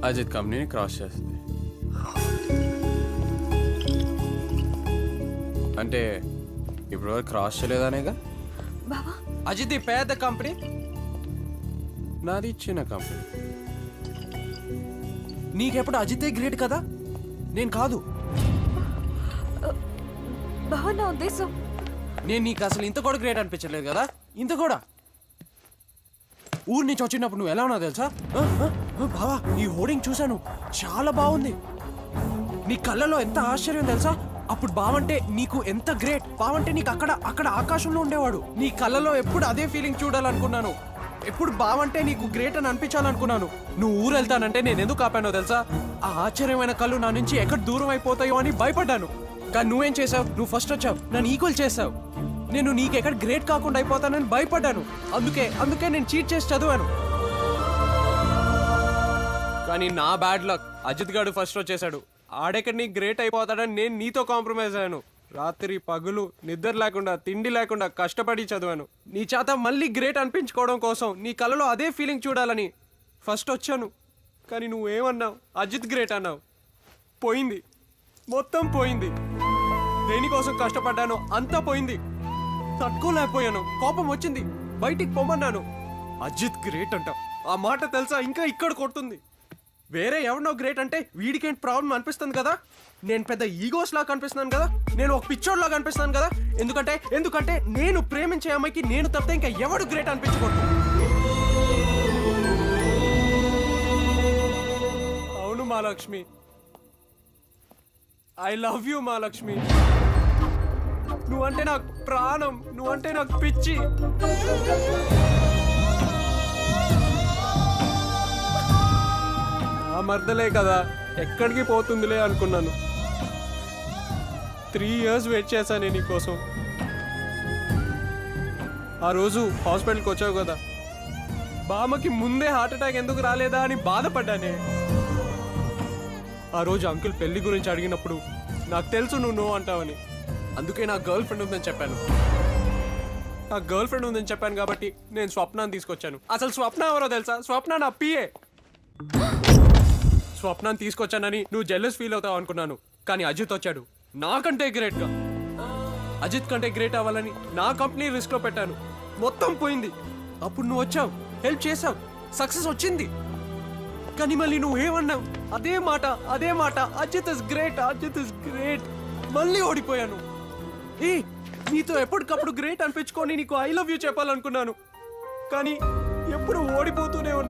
అజిత్ కంపెనీని క్రాస్ చేస్తుంది. అంటే ఇప్పుడు క్రాస్ చేయలేదనేగా. బావా అజిత్ పెద్ద కంపెనీ, నాది చిన్న కంపెనీ. నీకెప్పుడు అజితే గ్రేట్ కదా, నేను కాదు. బావా నా ఉద్దేశం నేను నీకు అసలు ఇంత కూడా గ్రేట్ అనిపించలేదు కదా. ఇంత కూడా ఊరి నుంచి వచ్చినప్పుడు నువ్వు ఎలా ఉన్నావు తెలుసా? బావా ఈ హోర్డింగ్ చూశాను, చాలా బాగుంది. నీ కళ్ళలో ఎంత ఆశ్చర్యం తెలుసా. అప్పుడు బావంటే నీకు ఎంత గ్రేట్, బావంటే నీకు అక్కడ అక్కడ ఆకాశంలో ఉండేవాడు. నీ కళ్ళలో ఎప్పుడు అదే ఫీలింగ్ చూడాలనుకున్నాను. ఎప్పుడు బావంటే నీకు గ్రేట్ అని అనిపించాలనుకున్నాను. నువ్వు ఊరు వెళ్తానంటే నేను ఎందుకు ఆపానో తెలుసా? ఆ ఆశ్చర్యమైన కళ్ళు నా నుంచి ఎక్కడ దూరం అయిపోతాయో అని భయపడ్డాను. కానీ నువ్వేం చేసావు? నువ్వు ఫస్ట్ వచ్చావు, నన్ను ఈక్వల్ చేసావు. నేను నీకెక్కడ గ్రేట్ కాకుండా అయిపోతానని భయపడ్డాను. అందుకే నేను చీట్ చేసి చదివాను. కానీ నా బ్యాడ్ లక్, అజిత్ గాడు ఫస్ట్ వచ్చేసాడు. ఆడెక్కడ నీ గ్రేట్ అయిపోతాడని నేను నీతో కాంప్రమైజ్ అయ్యాను. రాత్రి పగులు నిద్ర లేకుండా తిండి లేకుండా కష్టపడి చదివాను. నీ చేత మళ్ళీ గ్రేట్ అనిపించుకోవడం కోసం, నీ కలలో అదే ఫీలింగ్ చూడాలని ఫస్ట్ వచ్చాను. కానీ నువ్వేమన్నావు? అజిత్ గ్రేట్ అన్నావు. పోయింది, మొత్తం పోయింది. దేనికోసం కష్టపడ్డాను అంతా పోయింది. తట్టుకోలేకపోయాను, కోపం వచ్చింది, బయటికి పొమ్మన్నాను. అజిత్ గ్రేట్ అంట, ఆ మాట తెలుసా ఇంకా ఇక్కడ కొడుతుంది. వేరే ఎవరినో గ్రేట్ అంటే వీడికేంటి ప్రాబ్లం అనిపిస్తుంది కదా. నేను పెద్ద ఈగోస్ లాగా కనిపిస్తున్నాను కదా, నేను ఒక పిచ్చోడ్ లాగా కనిపిస్తున్నాను కదా. ఎందుకంటే నేను ప్రేమించే అమ్మాయికి నేను తప్పితే ఇంకా ఎవడు గ్రేట్ అనిపించకూడదు. అవును Mahalakshmi, I love you Mahalakshmi. నువ్వంటే నాకు ప్రాణం, నువ్వంటే నాకు పిచ్చి. ఆ మర్దలే కదా, ఎక్కడికి పోతుందిలే అనుకున్నాను. 3 years వెయిట్ చేశాను నేను నీకోసం. ఆ రోజు హాస్పిటల్కి వచ్చావు కదా, బామ్మకి ముందే హార్ట్ అటాక్ ఎందుకు రాలేదా అని బాధపడ్డానే. ఆ రోజు అంకుల్ పెళ్లి గురించి అడిగినప్పుడు నాకు తెలుసు నువ్వు నో అంటావని. అందుకే నా గర్ల్ ఫ్రెండ్ ఉందని చెప్పాను. నా గర్ల్ ఫ్రెండ్ ఉందని చెప్పాను కాబట్టి నేను స్వప్నాన్ని తీసుకొచ్చాను. అసలు స్వప్న ఎవరో తెలుసా? స్వప్న నా పిఏ. స్వప్నాన్ని తీసుకొచ్చానని నువ్వు జెల్లస్ ఫీల్ అవుతావు అనుకున్నాను. కానీ అజిత్ వచ్చాడు నాకంటే గ్రేట్గా. అజిత్ కంటే గ్రేట్ అవ్వాలని నా కంపెనీ రిస్క్లో పెట్టాను. మొత్తం పోయింది. అప్పుడు నువ్వు వచ్చావు, హెల్ప్ చేసావు, సక్సెస్ వచ్చింది. కానీ మళ్ళీ నువ్వు ఏమన్నావు? అదే మాట, Ajit is great, Ajit is great. మళ్ళీ ఓడిపోయాను. నీతో ఎప్పటికప్పుడు గ్రేట్ అనిపించుకొని నీకు ఐ లవ్ యూ చెప్పాలనుకున్నాను. కానీ ఎప్పుడు ఓడిపోతూనే